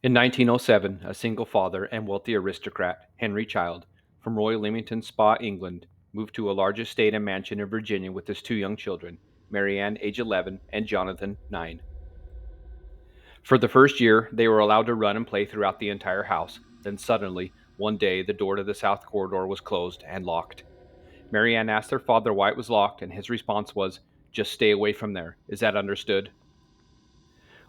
In 1907, a single father and wealthy aristocrat, Henry Child, from Royal Leamington Spa, England, moved to a large estate and mansion in Virginia with his two young children, Marianne, age 11, and Jonathan, 9. For the first year, they were allowed to run and play throughout the entire house. Then suddenly, one day, the door to the south corridor was closed and locked. Marianne asked their father why it was locked, and his response was, "Just stay away from there. Is that understood?"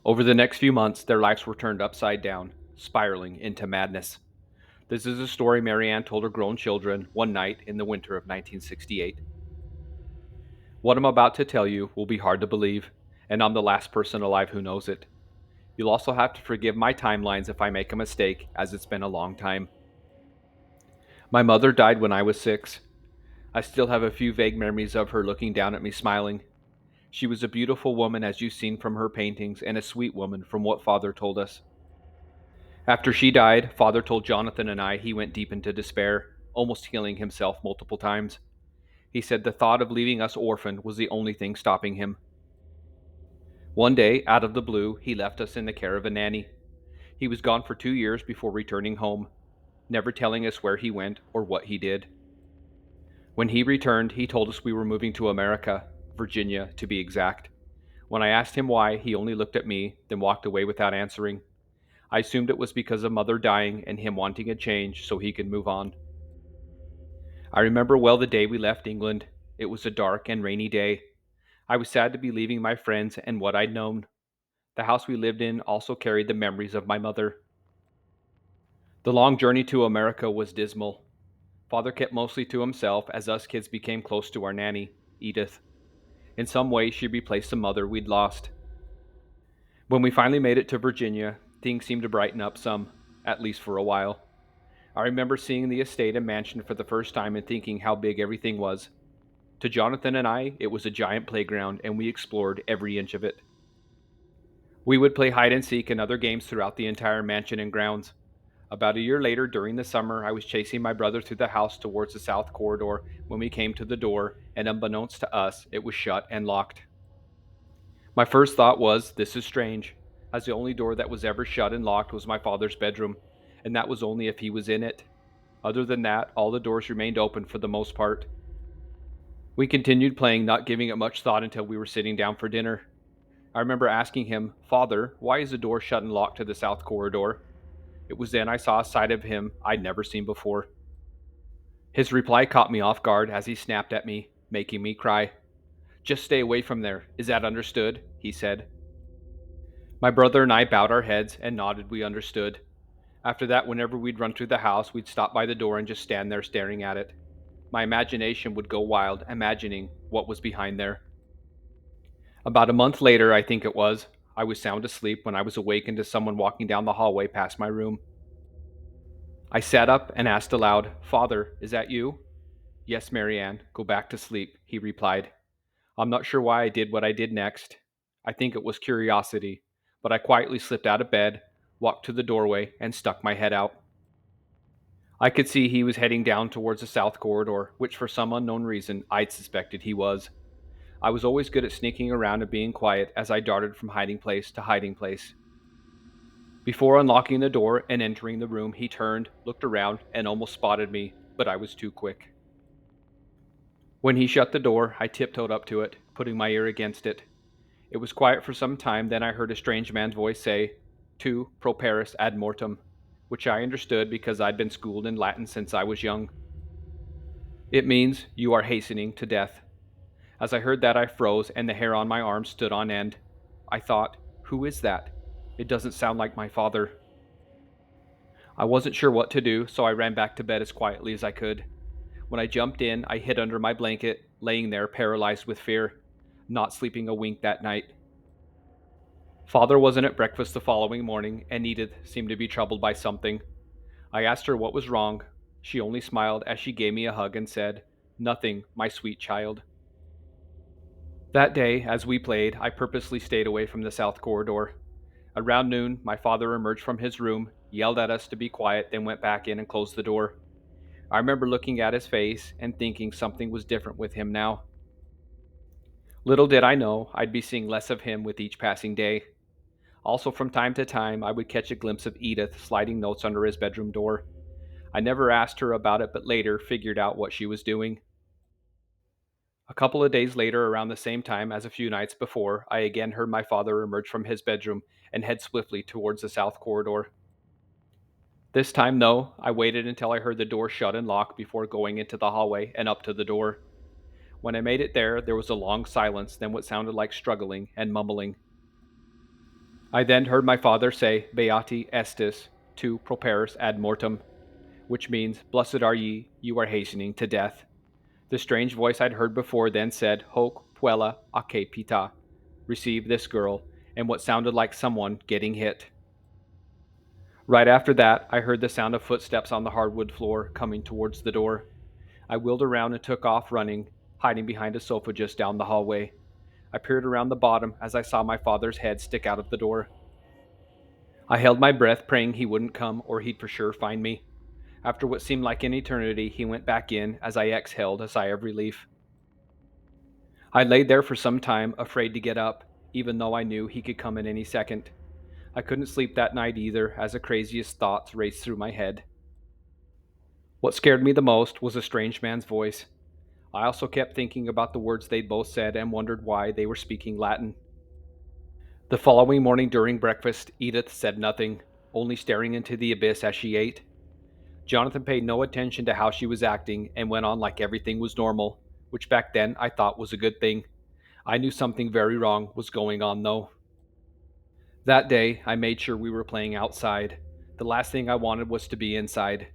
Over the next few months, their lives were turned upside down, spiraling into madness. This is a story Marianne told her grown children one night in the winter of 1968. What I'm about to tell you will be hard to believe, and I'm the last person alive who knows it. You'll also have to forgive my timelines if I make a mistake, as it's been a long time. My mother died when I was 6. I still have a few vague memories of her looking down at me smiling. She was a beautiful woman as you've seen from her paintings, and a sweet woman from what Father told us. After she died, Father told Jonathan and I he went deep into despair, almost killing himself multiple times. He said the thought of leaving us orphaned was the only thing stopping him. One day, out of the blue, he left us in the care of a nanny. He was gone for 2 years before returning home, never telling us where he went or what he did. When he returned, he told us we were moving to America, Virginia to be exact. When I asked him why, he only looked at me, then walked away without answering. I assumed it was because of Mother dying and him wanting a change so he could move on. I remember well the day we left England. It was a dark and rainy day. I was sad to be leaving my friends and what I'd known. The house we lived in also carried the memories of my mother. The long journey to America was dismal. Father kept mostly to himself as us kids became close to our nanny, Edith. In some way, she replaced the mother we'd lost. When we finally made it to Virginia, things seemed to brighten up some, at least for a while. I remember seeing the estate and mansion for the first time and thinking how big everything was. To Jonathan and I, it was a giant playground, and we explored every inch of it. We would play hide and seek and other games throughout the entire mansion and grounds. About a year later, during the summer, I was chasing my brother through the house towards the south corridor when we came to the door, and unbeknownst to us, it was shut and locked. My first thought was, this is strange, as the only door that was ever shut and locked was my father's bedroom, and that was only if he was in it. Other than that, all the doors remained open for the most part. We continued playing, not giving it much thought until we were sitting down for dinner. I remember asking him, "Father, why is the door shut and locked to the south corridor?" It was then I saw a side of him I'd never seen before. His reply caught me off guard as he snapped at me, making me cry. "Just stay away from there. Is that understood?" he said. My brother and I bowed our heads and nodded we understood. After that, whenever we'd run through the house, we'd stop by the door and just stand there staring at it. My imagination would go wild, imagining what was behind there. About a month later, I think it was, I was sound asleep when I was awakened to someone walking down the hallway past my room. I sat up and asked aloud, "Father, is that you?" "Yes, Marianne, go back to sleep," he replied. I'm not sure why I did what I did next. I think it was curiosity, but I quietly slipped out of bed, walked to the doorway, and stuck my head out. I could see he was heading down towards the south corridor, which for some unknown reason I'd suspected he was. I was always good at sneaking around and being quiet as I darted from hiding place to hiding place. Before unlocking the door and entering the room, he turned, looked around, and almost spotted me, but I was too quick. When he shut the door, I tiptoed up to it, putting my ear against it. It was quiet for some time, then I heard a strange man's voice say, "Tu properis ad mortem," which I understood because I'd been schooled in Latin since I was young. It means, "You are hastening to death." As I heard that, I froze, and the hair on my arm stood on end. I thought, who is that? It doesn't sound like my father. I wasn't sure what to do, so I ran back to bed as quietly as I could. When I jumped in, I hid under my blanket, laying there paralyzed with fear, not sleeping a wink that night. Father wasn't at breakfast the following morning, and Edith seemed to be troubled by something. I asked her what was wrong. She only smiled as she gave me a hug and said, "Nothing, my sweet child." That day, as we played, I purposely stayed away from the south corridor. Around noon, my father emerged from his room, yelled at us to be quiet, then went back in and closed the door. I remember looking at his face and thinking something was different with him now. Little did I know I'd be seeing less of him with each passing day. Also, from time to time, I would catch a glimpse of Edith sliding notes under his bedroom door. I never asked her about it, but later figured out what she was doing. A couple of days later, around the same time as a few nights before, I again heard my father emerge from his bedroom and head swiftly towards the south corridor. This time, though, I waited until I heard the door shut and lock before going into the hallway and up to the door. When I made it there was a long silence, then what sounded like struggling and mumbling. I then heard my father say, Beati estis, tu properis ad mortem, which means, Blessed are ye, you are hastening to death. The strange voice I'd heard before then said, Hoc puella ace pita, receive this girl, and what sounded like someone getting hit. Right after that, I heard the sound of footsteps on the hardwood floor coming towards the door. I wheeled around and took off running, hiding behind a sofa just down the hallway. I peered around the bottom as I saw my father's head stick out of the door. I held my breath, praying he wouldn't come or he'd for sure find me. After what seemed like an eternity, he went back in as I exhaled a sigh of relief. I lay there for some time, afraid to get up, even though I knew he could come in any second. I couldn't sleep that night either, as the craziest thoughts raced through my head. What scared me the most was a strange man's voice. I also kept thinking about the words they'd both said and wondered why they were speaking Latin. The following morning during breakfast, Edith said nothing, only staring into the abyss as she ate. Jonathan paid no attention to how she was acting and went on like everything was normal, which back then I thought was a good thing. I knew something very wrong was going on, though. That day, I made sure we were playing outside. The last thing I wanted was to be inside.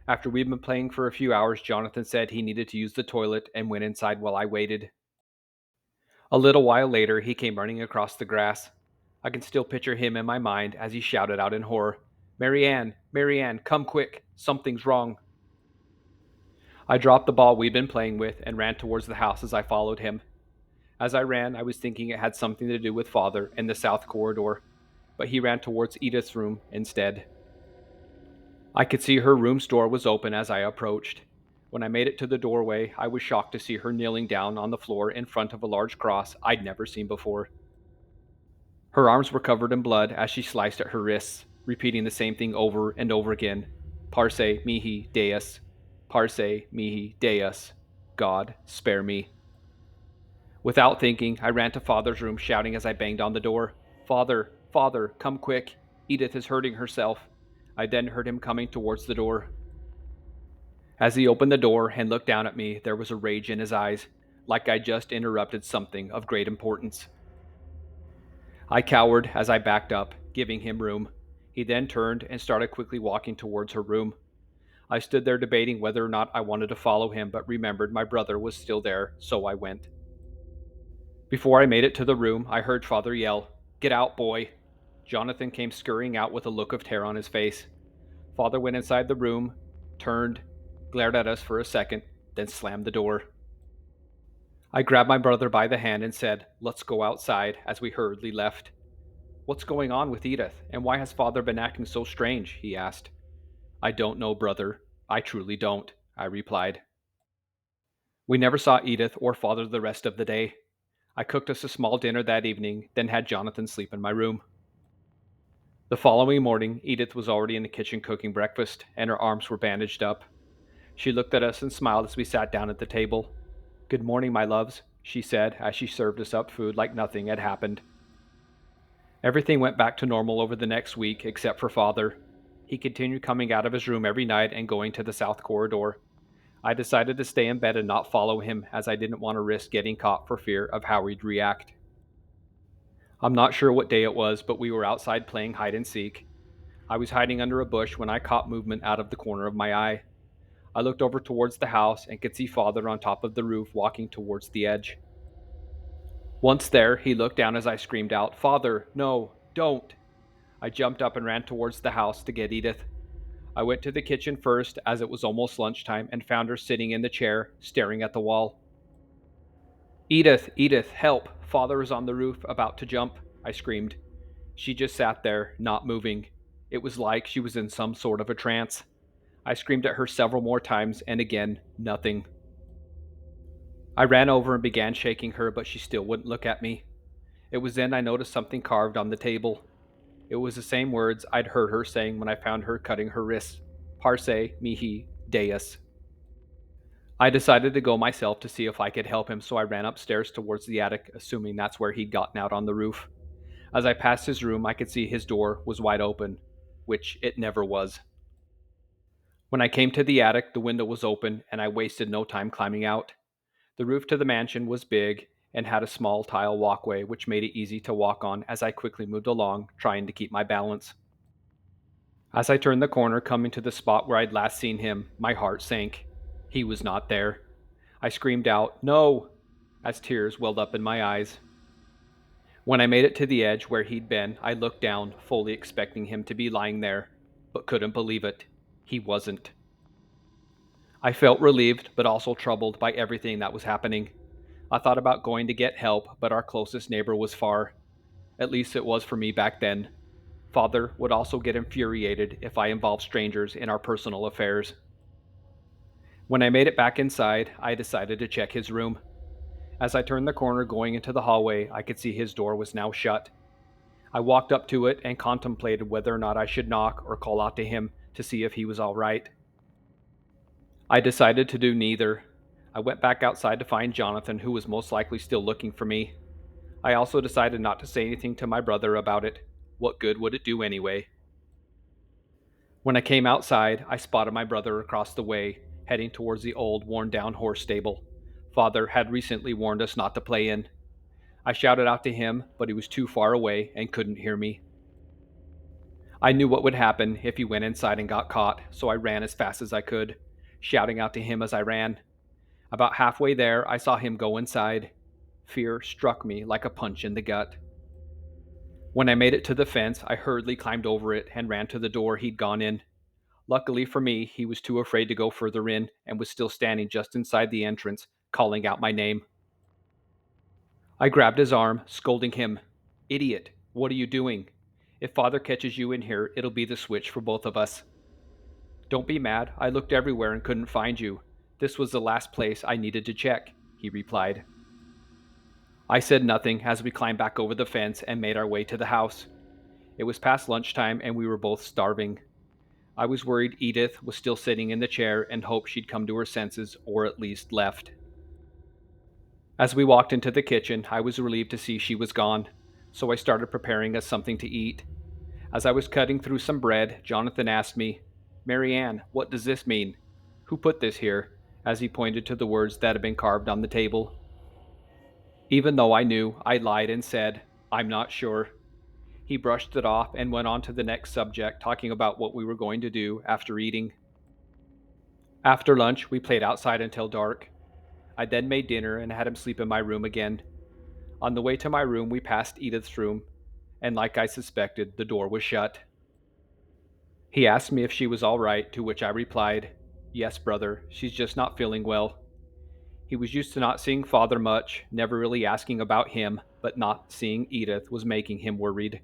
After we'd been playing for a few hours, Jonathan said he needed to use the toilet and went inside while I waited. A little while later, he came running across the grass. I can still picture him in my mind as he shouted out in horror, Marianne, Marianne, come quick, something's wrong. I dropped the ball we'd been playing with and ran towards the house as I followed him. As I ran, I was thinking it had something to do with Father and the south corridor, but he ran towards Edith's room instead. I could see her room's door was open as I approached. When I made it to the doorway, I was shocked to see her kneeling down on the floor in front of a large cross I'd never seen before. Her arms were covered in blood as she sliced at her wrists, repeating the same thing over and over again. Parce mihi Deus. Parce mihi Deus. God, spare me. Without thinking, I ran to Father's room, shouting as I banged on the door, Father, Father, come quick. Edith is hurting herself. I then heard him coming towards the door. As he opened the door and looked down at me, there was a rage in his eyes, like I just interrupted something of great importance. I cowered as I backed up, giving him room. He then turned and started quickly walking towards her room. I stood there debating whether or not I wanted to follow him, but remembered my brother was still there, so I went. Before I made it to the room, I heard Father yell, Get out, boy! Jonathan came scurrying out with a look of terror on his face. Father went inside the room, turned, glared at us for a second, then slammed the door. I grabbed my brother by the hand and said, Let's go outside, as we hurriedly left. What's going on with Edith, and why has Father been acting so strange? He asked. I don't know, brother. I truly don't, I replied. We never saw Edith or Father the rest of the day. I cooked us a small dinner that evening, then had Jonathan sleep in my room. The following morning, Edith was already in the kitchen cooking breakfast, and her arms were bandaged up. She looked at us and smiled as we sat down at the table. Good morning, my loves, she said as she served us up food like nothing had happened. Everything went back to normal over the next week, except for Father. He continued coming out of his room every night and going to the south corridor. I decided to stay in bed and not follow him, as I didn't want to risk getting caught for fear of how he'd react. I'm not sure what day it was, but we were outside playing hide and seek. I was hiding under a bush when I caught movement out of the corner of my eye. I looked over towards the house and could see Father on top of the roof walking towards the edge. Once there, he looked down as I screamed out, Father, no, don't! I jumped up and ran towards the house to get Edith. I went to the kitchen first, as it was almost lunchtime, and found her sitting in the chair, staring at the wall. Edith, Edith, help! Father is on the roof, about to jump, I screamed. She just sat there, not moving. It was like she was in some sort of a trance. I screamed at her several more times, and again, nothing. I ran over and began shaking her, but she still wouldn't look at me. It was then I noticed something carved on the table. It was the same words I'd heard her saying when I found her cutting her wrists. Parce mihi deus. I decided to go myself to see if I could help him, so I ran upstairs towards the attic, assuming that's where he'd gotten out on the roof. As I passed his room, I could see his door was wide open, which it never was. When I came to the attic, the window was open, and I wasted no time climbing out. The roof to the mansion was big and had a small tile walkway, which made it easy to walk on as I quickly moved along, trying to keep my balance. As I turned the corner, coming to the spot where I'd last seen him, my heart sank. He was not there. I screamed out, "No!" as tears welled up in my eyes. When I made it to the edge where he'd been, I looked down, fully expecting him to be lying there, but couldn't believe it. He wasn't. I felt relieved, but also troubled by everything that was happening. I thought about going to get help, but our closest neighbor was far. At least it was for me back then. Father would also get infuriated if I involved strangers in our personal affairs. When I made it back inside, I decided to check his room. As I turned the corner going into the hallway, I could see his door was now shut. I walked up to it and contemplated whether or not I should knock or call out to him to see if he was all right. I decided to do neither. I went back outside to find Jonathan, who was most likely still looking for me. I also decided not to say anything to my brother about it. What good would it do anyway? When I came outside, I spotted my brother across the way, heading towards the old, worn-down horse stable. Father had recently warned us not to play in. I shouted out to him, but he was too far away and couldn't hear me. I knew what would happen if he went inside and got caught, so I ran as fast as I could, shouting out to him as I ran. About halfway there, I saw him go inside. Fear struck me like a punch in the gut. When I made it to the fence, I hurriedly climbed over it and ran to the door he'd gone in. Luckily for me, he was too afraid to go further in and was still standing just inside the entrance, calling out my name. I grabbed his arm, scolding him. "Idiot, what are you doing? If Father catches you in here, it'll be the switch for both of us." "Don't be mad. I looked everywhere and couldn't find you. This was the last place I needed to check," he replied. I said nothing as we climbed back over the fence and made our way to the house. It was past lunchtime and we were both starving. I was worried Edith was still sitting in the chair and hoped she'd come to her senses or at least left. As we walked into the kitchen, I was relieved to see she was gone, so I started preparing us something to eat. As I was cutting through some bread, Jonathan asked me, "Mary Ann, what does this mean? Who put this here?" as he pointed to the words that had been carved on the table. Even though I knew, I lied and said, "I'm not sure." He brushed it off and went on to the next subject, talking about what we were going to do after eating. After lunch, we played outside until dark. I then made dinner and had him sleep in my room again. On the way to my room, we passed Edith's room, and like I suspected, the door was shut. He asked me if she was all right, to which I replied, "Yes, brother, she's just not feeling well." He was used to not seeing Father much, never really asking about him, but not seeing Edith was making him worried.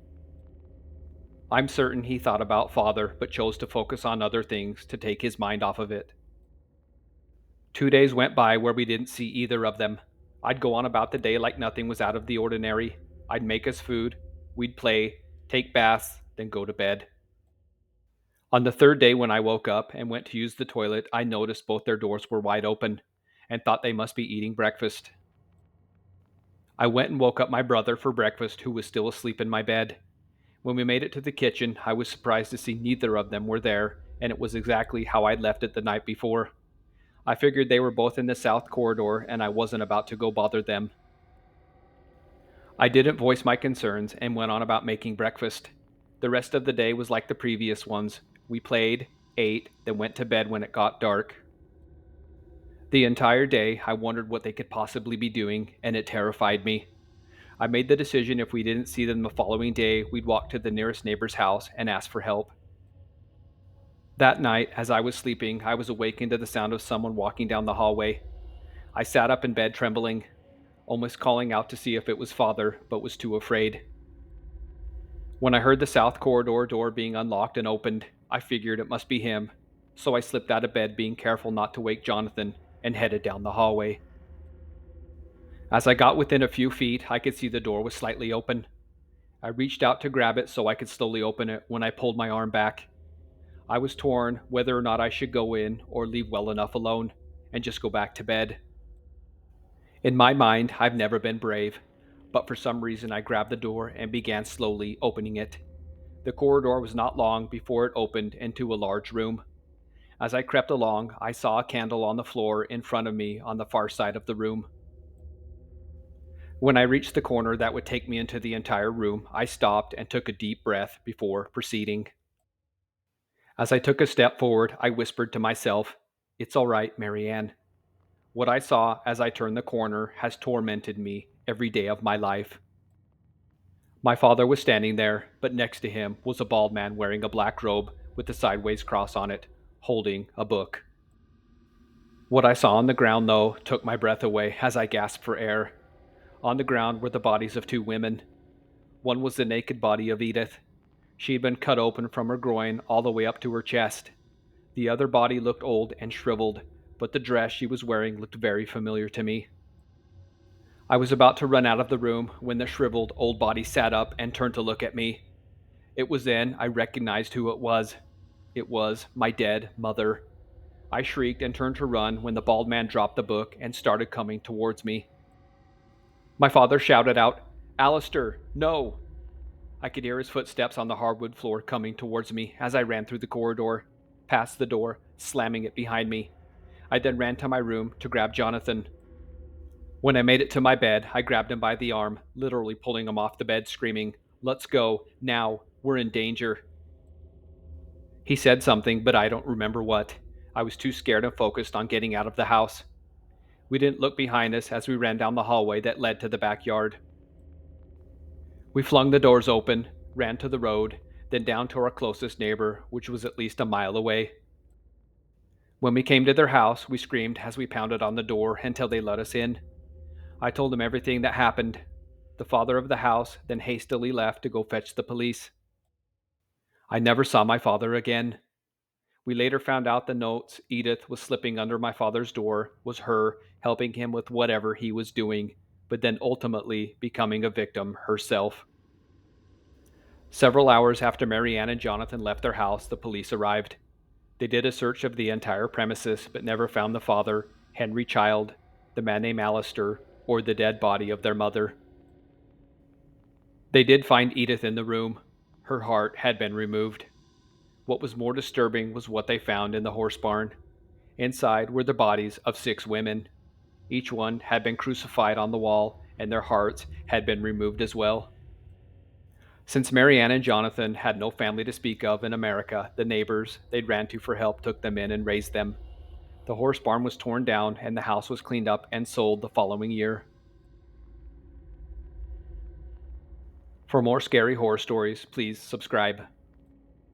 I'm certain he thought about Father, but chose to focus on other things to take his mind off of it. 2 days went by where we didn't see either of them. I'd go on about the day like nothing was out of the ordinary. I'd make us food, we'd play, take baths, then go to bed. On the third day, when I woke up and went to use the toilet, I noticed both their doors were wide open and thought they must be eating breakfast. I went and woke up my brother for breakfast, who was still asleep in my bed. When we made it to the kitchen, I was surprised to see neither of them were there, and it was exactly how I'd left it the night before. I figured they were both in the south corridor, and I wasn't about to go bother them. I didn't voice my concerns and went on about making breakfast. The rest of the day was like the previous ones. We played, ate, then went to bed when it got dark. The entire day, I wondered what they could possibly be doing, and it terrified me. I made the decision if we didn't see them the following day, we'd walk to the nearest neighbor's house and ask for help. That night, as I was sleeping, I was awakened to the sound of someone walking down the hallway. I sat up in bed trembling, almost calling out to see if it was Father, but was too afraid. When I heard the south corridor door being unlocked and opened, I figured it must be him, so I slipped out of bed, being careful not to wake Jonathan, and headed down the hallway. As I got within a few feet, I could see the door was slightly open. I reached out to grab it so I could slowly open it when I pulled my arm back. I was torn whether or not I should go in or leave well enough alone and just go back to bed. In my mind, I've never been brave, but for some reason I grabbed the door and began slowly opening it. The corridor was not long before it opened into a large room. As I crept along, I saw a candle on the floor in front of me on the far side of the room. When I reached the corner that would take me into the entire room, I stopped and took a deep breath before proceeding. As I took a step forward, I whispered to myself, "It's all right, Marianne." What I saw as I turned the corner has tormented me every day of my life. My father was standing there, but next to him was a bald man wearing a black robe with a sideways cross on it, holding a book. What I saw on the ground, though, took my breath away as I gasped for air. On the ground were the bodies of two women. One was the naked body of Edith. She had been cut open from her groin all the way up to her chest. The other body looked old and shriveled, but the dress she was wearing looked very familiar to me. I was about to run out of the room when the shriveled old body sat up and turned to look at me. It was then I recognized who it was. It was my dead mother. I shrieked and turned to run when the bald man dropped the book and started coming towards me. My father shouted out, "Alistair, no!" I could hear his footsteps on the hardwood floor coming towards me as I ran through the corridor, past the door, slamming it behind me. I then ran to my room to grab Jonathan. When I made it to my bed, I grabbed him by the arm, literally pulling him off the bed, screaming, "Let's go, now, we're in danger." He said something, but I don't remember what. I was too scared and focused on getting out of the house. We didn't look behind us as we ran down the hallway that led to the backyard. We flung the doors open, ran to the road, then down to our closest neighbor, which was at least a mile away. When we came to their house, we screamed as we pounded on the door until they let us in. I told them everything that happened. The father of the house then hastily left to go fetch the police. I never saw my father again. We later found out the notes Edith was slipping under my father's door was her helping him with whatever he was doing, but then ultimately becoming a victim herself. Several hours after Marianne and Jonathan left their house, the police arrived. They did a search of the entire premises, but never found the father, Henry Child, the man named Alistair, or the dead body of their mother. They did find Edith in the room. Her heart had been removed. What was more disturbing was what they found in the horse barn. Inside were the bodies of 6 women. Each one had been crucified on the wall, and their hearts had been removed as well. Since Marianne and Jonathan had no family to speak of in America, the neighbors they'd ran to for help took them in and raised them. The horse barn was torn down, and the house was cleaned up and sold the following year. For more scary horror stories, please subscribe.